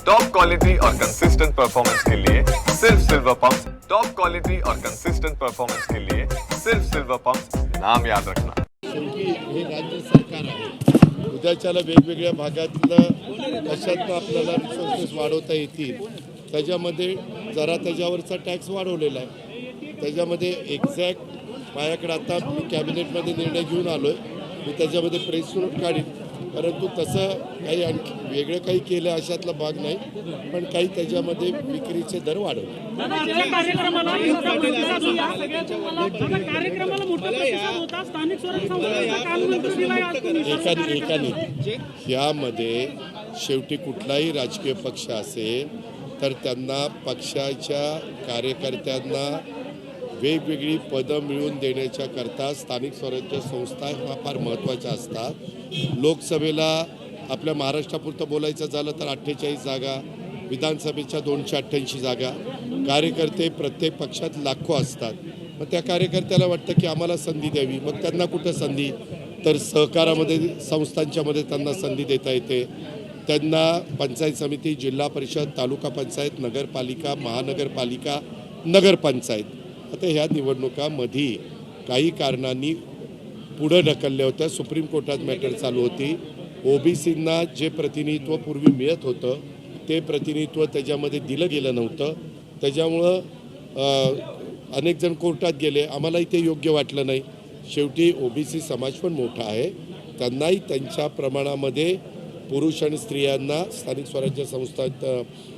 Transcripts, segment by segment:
Top quality और consistent performance के लिए सिर्फ सिल्वर पंप। टॉप क्वालिटी और कंसिस्टेंट परफॉर्मेंस के लिए सिर्फ सिल्वर पंप, नाम याद रखना। शेवटी हे राज्य सरकार आहे, उद्याच्याला वेगवेगळ्या भागातलं कशातनं आपल्याला रिसोर्सेस वाढवता येतील त्याच्यामध्ये जरा त्याच्यावरचा टॅक्स वाढवलेला आहे। त्याच्यामध्ये एक्झॅक्ट माझ्याकडे आता मी कॅबिनेटमध्ये निर्णय घेऊन आलो आहे, मी त्याच्यामध्ये प्रेस नोट काढीन, परंतु तसं काही आणखी वेगळं काही केलं अशातला भाग नाही, पण काही त्याच्यामध्ये विक्रीचे दर वाढवले। यामध्ये शेवटी कुठलाही राजकीय पक्ष असेल तर त्यांना पक्षाच्या कार्यकर्त्यांना वेगवेगळी पदं मिळवून देण्याच्या करता स्थानिक स्वराज्य संस्था ह्या फार महत्त्वाच्या असतात। लोकसभेला आपल्या महाराष्ट्रापुरतं बोलायचं झालं तर 48 जागा, विधानसभेच्या 288 जागा, कार्यकर्ते प्रत्येक पक्षात लाखो असतात। मग त्या कार्यकर्त्याला वाटतं की आम्हाला संधी द्यावी, मग त्यांना कुठं संधी, तर सहकारामध्ये संस्थांच्यामध्ये त्यांना संधी देता येते। त्यांना पंचायत समिती, जिल्हा परिषद, तालुका पंचायत, नगरपालिका, महानगरपालिका, नगरपंचायत, आता ह्या निवडणुकांमध्ये काही कारणांनी पुढे ढकलल्या होत्या। सुप्रीम कोर्टात मॅटर चालू होती। ओबीसींना जे प्रतिनिधित्व पूर्वी मिळत होतं ते प्रतिनिधित्व त्याच्यामध्ये दिलं गेलं नव्हतं, त्याच्यामुळं अनेक जण कोर्टात गेले, आम्हालाही ते योग्य वाटलं नाही। शेवटी ओबीसी समाज पण मोठा आहे, त्यांनाही त्यांच्या प्रमाणामध्ये पुरुष आणि स्त्रियांना स्थानिक स्वराज्य संस्थांत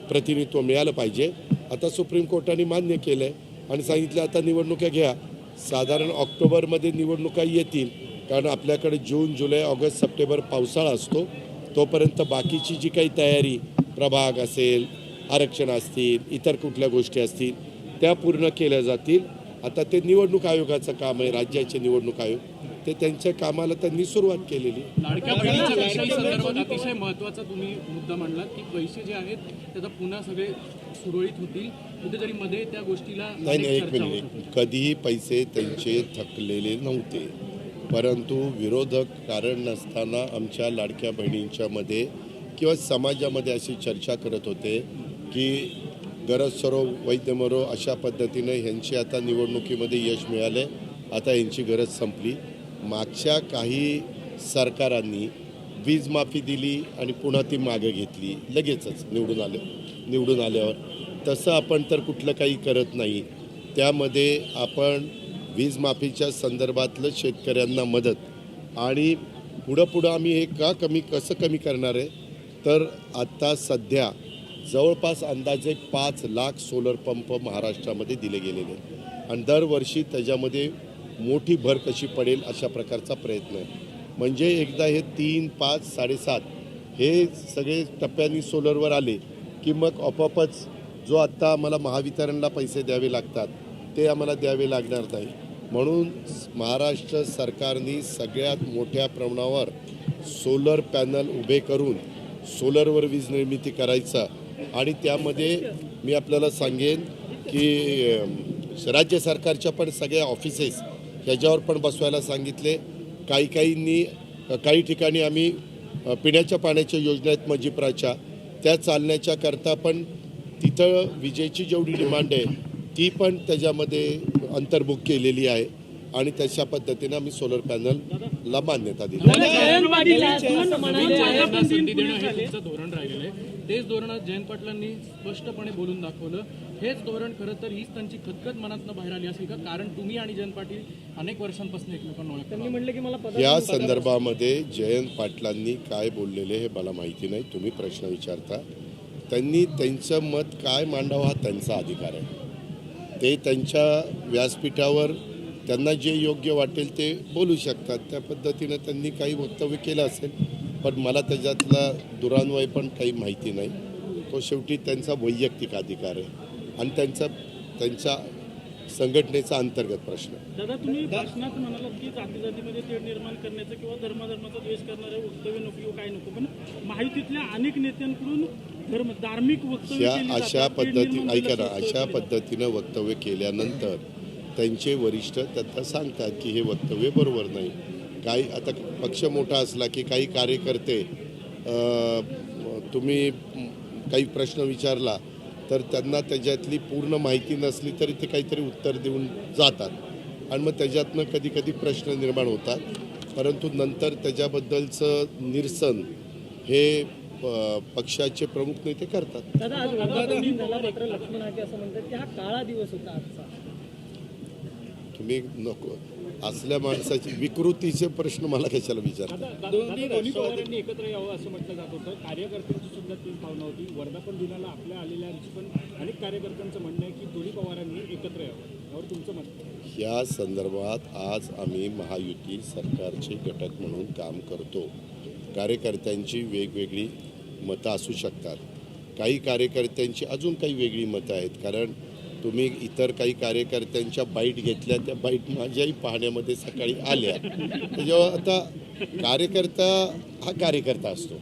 प्रतिनिधित्व मिळालं पाहिजे। आता सुप्रीम कोर्टाने मान्य केलं आहे आणि सांगितलं आता निवडणुका घ्या। साधारण ऑक्टोबरमध्ये निवडणुका येतील, कारण आपल्याकडे जून, जुलै, ऑगस्ट, सप्टेंबर पावसाळा असतो, तोपर्यंत बाकीची जी काही तयारी प्रभाग असेल, आरक्षण असतील, इतर कुठल्या गोष्टी असतील त्या पूर्ण केल्या जातील। आता ते निवडणूक आयोगाचं काम आहे, राज्याचे निवडणूक आयोग, ते त्यांच्या कामाला त्यांनी सुरुवात केलेली। लाडक्या बहिणीच्या संदर्भात अतिशय महत्त्वाचा तुम्ही मुद्दा मांडलात की पैसे जे आहेत त्याचा पुन्हा सगळे सुरळीत होतील, कुठेतरी मध्ये त्या गोष्टीला नाही, एक मिनिट, कधीही पैसे त्यांचे थकलेले नव्हते, परंतु विरोधक कारण नसताना आमच्या लाडक्या बहिणींच्या मध्ये किंवा समाजामध्ये अशी चर्चा करत होते की गरज सरो वैद्य मरो, अशा पद्धतीने ह्यांची आता निवडणुकीमध्ये यश मिळाले, आता यांची गरज संपली। मागच्या काही सरकारांनी वीज माफी दिली आणि पुन्हा ती मागे घेतली लगेचच निवडून आल्यावर, तसं आपण तर कुठलं काही करत नाही। त्यामध्ये आपण वीज माफीच्या संदर्भातलं शेतकऱ्यांना मदत आणि पुढं आम्ही हे कसं कमी करणार आहे, तर आता सध्या जवळपास अंदाजे 5 लाख सोलर पंप महाराष्ट्रामध्ये दिले गेलेले आहेत आणि दरवर्षी त्याच्यामध्ये मोठी भर कशी पडेल अशा प्रकारचा प्रयत्न आहे। म्हणजे एकदा हे 3, 5, 7.5 हे सगळे टप्प्यांनी सोलरवर आले की मग आपोआपच जो आत्ता आम्हाला महावितरणला पैसे द्यावे लागतात ते आम्हाला द्यावे लागणार नाही। म्हणून महाराष्ट्र सरकारने सगळ्यात मोठ्या प्रमाणावर सोलर पॅनल उभे करून सोलरवर वीज निर्मिती करायचा आणि त्यामध्ये मी आपल्याला सांगेन की राज्य सरकारच्या पण सगळ्या ऑफिसेस ह्याच्यावर पण बसवायला सांगितले। काही ठिकाणी आम्ही पिण्याच्या पाण्याच्या योजना आहेत मजिप्राच्या, त्या चालण्याच्या करता पण तिथं विजेची जेवढी डिमांड आहे ती पण त्याच्यामध्ये अंतर्भूत केलेली आहे आणि तशा पद्धतीने आम्ही सोलर पॅनलला मान्यता दिली। धोरण राहिलेलं आहे, तेच धोरण जयंत पाटलांनी स्पष्टपणे बोलून दाखवलं। हेच धोरण खरं तर हीच त्यांची खतखत मनातनं बाहेर आली असेल का, कारण तुम्ही आणि जयंत पाटील अनेक वर्षांपासून एकमेकांना ओळखता। त्यांनी म्हटलं की मला या संदर्भामध्ये जयंत पाटलांनी काय बोललेले हे मला माहिती नाही, तुम्ही प्रश्न विचारता। त्यांनी त्यांचं मत काय मांडावं हा त्यांचा अधिकार आहे, ते त्यांच्या व्यासपीठावर त्यांना जे योग्य वाटेल ते बोलू शकतात, त्या पद्धतीनं त्यांनी काही वक्तव्य केलं असेल, पण मला त्याच्यातला दुरान्वय पण काही माहिती नाही। तो शेवटी त्यांचा वैयक्तिक अधिकार आहे आणि त्यांच्या संघटनेचा अंतर्गत प्रश्न। दादा, तुम्ही भाषणात म्हणालात की जातीमध्ये तेढ निर्माण करण्याचं किंवा धर्माचा द्वेष करणारे वक्तव्य नको किंवा काय नको, पण माहितीतल्या अनेक नेत्यांकडून धार्मिक वक्तव्य अशा पद्धतीनं वक्तव्य केल्यानंतर त्यांचे वरिष्ठ त्यांना सांगतात की हे वक्तव्य बरोबर नाही। काही आता पक्ष मोठा असला की काही कार्यकर्ते तुम्ही काही प्रश्न विचारला तर त्यांना त्याच्यातली पूर्ण माहिती नसली तरी ते काहीतरी उत्तर देऊन जातात आणि मग त्याच्यातनं कधी कधी प्रश्न निर्माण होतात, परंतु नंतर त्याच्याबद्दलचं निरसन हे पक्षाचे प्रमुख नेते करतात. दादा आज वर्धापन दिन झाला, मात्र लक्ष्मण हाके असं म्हणतात की हा काळा दिवस होता आजचा. तुम्ही नको असल्या माणसाची विकृतीचे प्रश्न मला कशाला विचार. दोन्ही पवारांनी एकत्र यावं असं म्हटलं जात होतं. कार्यकर्त्यांची सुद्धा ती भावना होती. वर्धापन दिनाला आपल्या आलेल्यांची पण अनेक कार्यकर्त्यांचं म्हणणं आहे की दोन्ही पवारांनी एकत्र यावं. यावर तुमचं मत? या संदर्भात आज आम्ही महायुती सरकारचे घटक म्हणून काम करतो. कार्यकर्त्यांची वेगवेगळी मतं असू शकतात. काही कार्यकर्त्यांची अजून काही वेगळी मतं आहेत, कारण तुम्ही इतर काही कार्यकर्त्यांच्या बाईट घेतल्या, त्या बाईट माझ्याही पाहण्यामध्ये सकाळी आल्या. जेव्हा आता कार्यकर्ता हा कार्यकर्ता असतो,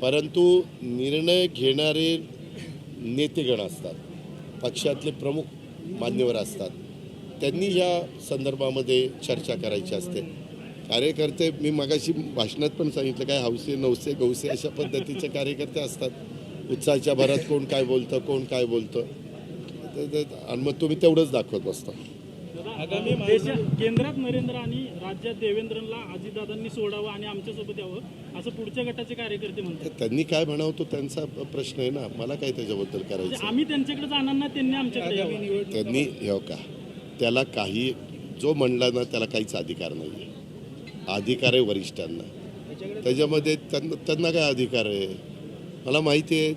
परंतु निर्णय घेणारे नेतेगण असतात, पक्षातले प्रमुख मान्यवर असतात, त्यांनी या संदर्भामध्ये चर्चा करायची असते. कार्यकर्ते मी मगाशी भाषणात पण सांगितलं, काय हौसे नवसे गौसे अशा पद्धतीचे कार्यकर्ते असतात. उत्साहाच्या भरात कोण काय बोलतं, कोण काय बोलतं, आणि मग तुम्ही तेवढंच दाखवत बसता. केंद्रात नरेंद्र आणि राज्यात देवेंद्रला अजितदादांनी सोडावं आणि आमच्यासोबत यावं असं पुढच्या गटाचे कार्यकर्ते म्हणतात. त्यांनी काय म्हणावं तो त्यांचा प्रश्न आहे ना, मला काय त्याच्याबद्दल करायचं. आम्ही त्यांच्याकडे जाणार ना, त्यांनी आमच्याकडे यावं. त्यांनी हो का, त्याला काही जो म्हणला ना त्याला काहीच अधिकार नाही आहे. अधिकार आहे वरिष्ठांना, त्याच्यामध्ये त्यांना काय अधिकार आहे मला माहिती आहे.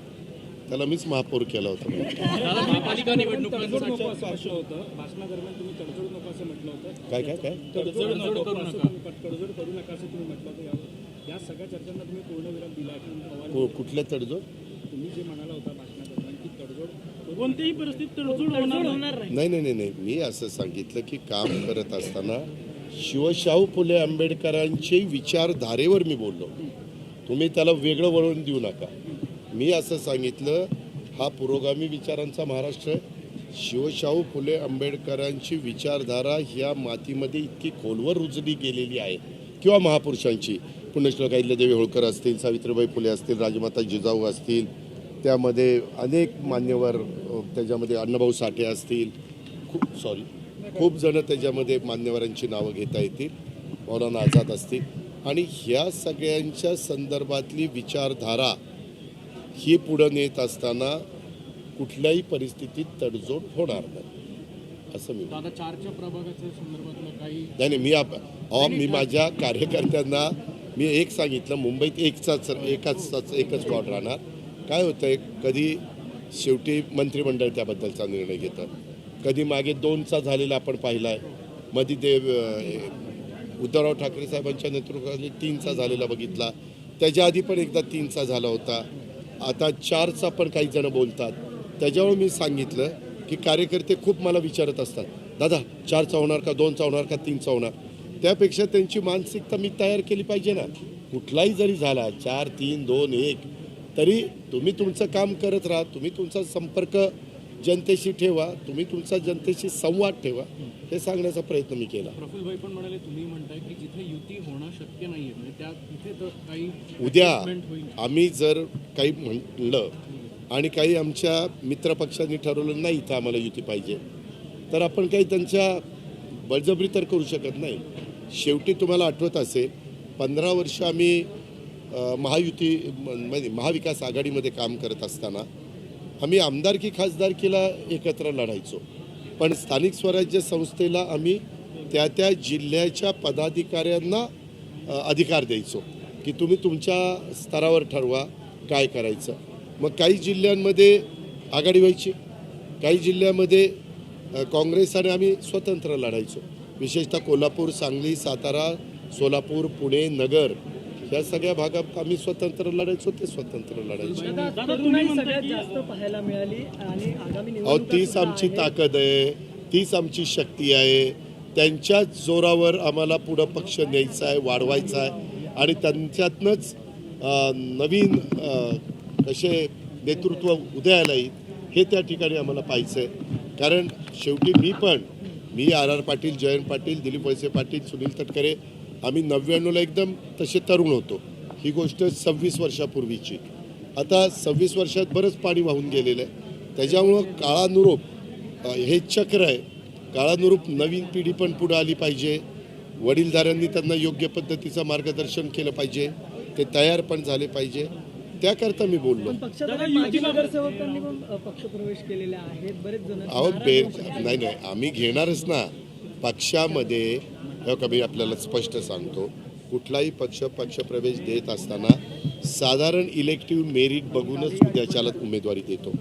त्याला मीच महापौर केला होता. महापालिका निवडणूक तडजोड नको असं म्हटलं होतं भाषणादरम्यान. तुम्ही तडजोड नको असं म्हटलं होतं. काय काय काय तडजोड करू नका असं तुम्ही म्हटलं होतं. या सगळ्या चर्चांना तुम्ही पूर्णविराम दिला की पवार कुठल्या तडजोड? तुम्ही जे म्हणाला होता भाषणादरम्यान की तडजोड कोणत्याही परिस्थितीत तडजोड होणार नाही. नाही नाही नाही, मी असं सांगितलं की काम करत असताना शिवशाहू फुले आंबेडकरांचे विचारधारेवर मी बोललो. तुम्ही त्याला वेगळं वळून देऊ नका. मी असं सांगितलं, हा पुरोगामी विचारांचा महाराष्ट्र आहे. शिवशाहू फुले आंबेडकरांची विचारधारा ह्या मातीमध्ये इतकी खोलवर रुजली गेलेली आहे, किंवा महापुरुषांची पुण्यश्लोक अहिल्यादेवी होळकर असतील, सावित्रीबाई फुले असतील, राजमाता जिजाऊ असतील, त्यामध्ये अनेक मान्यवर, त्याच्यामध्ये अण्णाभाऊ साठे असतील, खूप जण त्याच्यामध्ये मान्यवरांची नावं घेता येतील, मौलाना आझाद असतील, आणि ह्या सगळ्यांच्या संदर्भातली विचारधारा ही पुढं नेत असताना कुठल्याही परिस्थितीत तडजोड होणार नाही असं मी. दादा 4च्या प्रभागाच्या संदर्भातलं काही नाही मी माझ्या कार्यकर्त्यांना मी एक सांगितलं, मुंबईत एकच स्पॉट राहणार. काय होतंय, कधी शेवटी मंत्रिमंडळ त्याबद्दलचा निर्णय घेतं, कधी मागे 2चा झालेला आपण पाहिला आहे, मध्ये ते उद्धवराव ठाकरे साहेबांच्या नेतृत्वाखाली 3चा झालेला बघितला, त्याच्या आधी पण एकदा 3चा झाला होता, आता 4चा पण काही जण बोलतात. त्याच्यावर मी सांगितलं की कार्यकर्ते खूप मला विचारत असतात, दादा 4चा होणार का, 2चा होणार का, 3चा होणार. त्यापेक्षा त्यांची मानसिकता मी तयार केली पाहिजे ना. कुठलाही जरी झाला 4, 3, 2, 1 तरी तुम्ही तुमचं काम करत राहा, तुम्ही तुमचा संपर्क जनतेशी ठेवा, तुम्ही तुमचा जनतेशी संवाद ठेवा, हे सांगण्याचा प्रयत्न मी केला. प्रफुल्लभाई पण म्हणाले, तुम्ही म्हणताय की जिथे युती होणं शक्य नाहीये, म्हणजे त्या तिथे तर काही उद्या adjustment होईल. आम्ही जर काही म्हटलं आणि काही आमच्या मित्रपक्षांनी ठरवलं नाही इथं आम्हाला युती पाहिजे, तर आपण काही त्यांच्या बळजबरी तर करू शकत नाही. शेवटी तुम्हाला आठवत असेल 15 वर्ष आम्ही महायुती म्हणजे महाविकास आघाडीमध्ये काम करत असताना आम्ही आमदारकी खासदारकीला एकत्र लढायचो, पण स्थानिक स्वराज्य संस्थेला आम्ही त्या जिल्ह्याच्या पदाधिकाऱ्यांना अधिकार द्यायचो की तुम्ही तुमच्या स्तरावर ठरवा काय करायचं. मग काही जिल्ह्यांमध्ये आघाडी व्हायची, काही जिल्ह्यामध्ये काँग्रेस आणि आम्ही स्वतंत्र लढायचो. विशेषतः कोल्हापूर, सांगली, सातारा, सोलापूर, पुणे, नगर या सगळ्या भागात आम्ही स्वतंत्र लढायचो, ते स्वतंत्र लढायचो. तरुणाई सगळ्यात जास्त पाहायला मिळाली आणि आगामी तीच आमची ताकद आहे, तीच आमची शक्ती आहे. त्यांच्याच जोरावर आम्हाला पुढं पक्ष न्यायचा आहे, वाढवायचा आहे, आणि त्यांच्यातनंच नवीन कसे नेतृत्व उदयाला येईल हे त्या ठिकाणी आम्हाला पाहायचं आहे. कारण शेवटी मी आर पाटील, जयंत पाटील, दिलीप वळसे पाटील, सुनील तटकरे, आम्ही 99ला एकदम तसे तरुण होतो. ही गोष्ट 26 वर्षापूर्वीची. आता 26 वर्षात बरंच पाणी वाहून गेलेलं आहे. त्याच्यामुळं काळानुरूप हे चक्र आहे. काळानुरूप नवीन पिढी पण पुढे आली पाहिजे. वडीलधाऱ्यांनी त्यांना योग्य पद्धतीचं मार्गदर्शन केलं पाहिजे. ते तयार पण झाले पाहिजे. त्याकरता मी बोललो. पण पक्षात माजी नगरसेवकांनी पण पक्षप्रवेश केलेले आहेत बरेच जण. नाही आम्ही घेणारच ना पक्षामध्ये. मी आपल्याला स्पष्ट सांगतो, कुठलाही पक्षप्रवेश देत असताना साधारण इलेक्टिव्ह मेरिट बघूनच उद्याच्याला उमेदवारी देतो.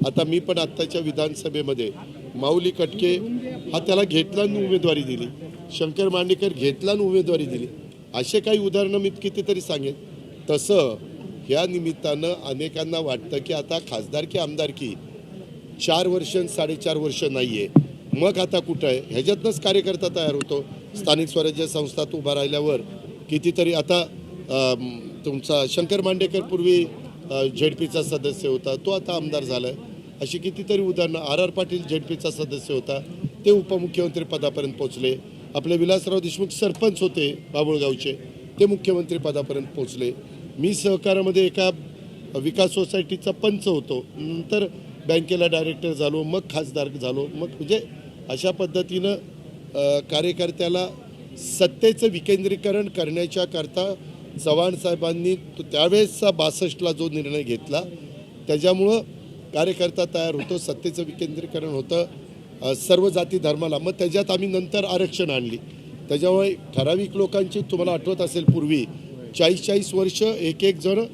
आता मी पण आत्ताच्या विधानसभेमध्ये माऊली कटके हा त्याला घेतला आणि उमेदवारी दिली, शंकर मांडेकर घेतला आणि उमेदवारी दिली. असे काही उदाहरणं मी कितीतरी सांगेन. तसं ह्या निमित्तानं अनेकांना वाटतं की आता खासदारकी आमदारकी 4 वर्ष 4.5 वर्ष नाही आहे, मग आता कुठं आहे. ह्याच्यातनंच कार्यकर्ता तयार होतो. स्थानिक स्वराज्य संस्थात उभा राहिल्यावर कितीतरी आता तुमचा शंकर मांडेकर पूर्वी झेडपीचा सदस्य होता, तो आता आमदार झाला आहे. अशी कितीतरी उदाहरणं. R.R. पाटील झेडपीचा सदस्य होता, ते उपमुख्यमंत्री पदापर्यंत पोचले. आपले विलासराव देशमुख सरपंच होते बाबुळगावचे, ते मुख्यमंत्री पदापर्यंत पोचले. मी सहकारामध्ये एका विकास सोसायटीचा पंच होतो, नंतर बँकेला डायरेक्टर झालो, मग खासदार झालो. मग म्हणजे अशा पद्धतीनं कार्यकर्त्याला सत्तेचं विकेंद्रीकरण करण्याच्या करता चव्हाण साहेबांनी त्यावेळेसचा 62ला जो निर्णय घेतला त्याच्यामुळं कार्यकर्ता तयार होतो. सत्तेचं विकेंद्रीकरण होतं सर्व जाती धर्माला. मग त्याच्यात आम्ही नंतर आरक्षण आणली. त्याच्यामुळे ठराविक लोकांची, तुम्हाला आठवत असेल, पूर्वी 40-40 वर्ष एक जण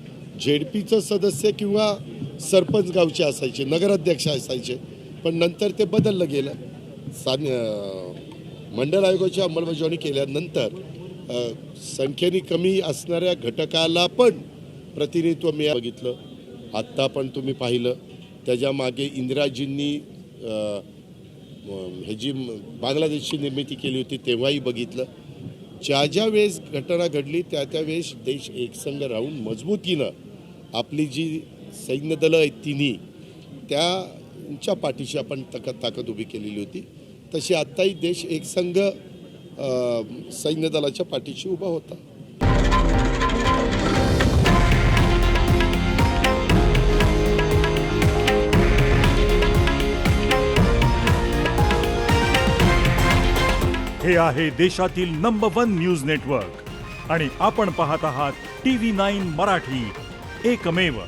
झेडपीचं सदस्य किंवा सरपंच गावचे असायचे, नगराध्यक्ष असायचे. पण नंतर ते बदललं गेलं. मंडळ आयोगाची अंमलबजावणी केल्यानंतर संख्येने कमी असणाऱ्या घटकाला पण प्रतिनिधित्व मी बघितलं. आत्ता पण तुम्ही पाहिलं. त्याच्या मागे इंदिराजींनी ह्याची बांगलादेशची निर्मिती केली होती, तेव्हाही बघितलं. ज्या वेळेस घटना घडली त्या वेळेस देश एकसंघ राहून मजबूतीनं आपली जी सैन्य दलं आहेत तिन्ही, त्यांच्या पाठीशी आपण ताकद उभी केलेली होती. तशी आत्ताही देश एकसंघ सैन्य दलाच्या पाठीशी उभा होता. हे आहे देशातील नंबर 1 न्यूज नेटवर्क आणि आपण पाहत आहात TV9 मराठी, एकमेव.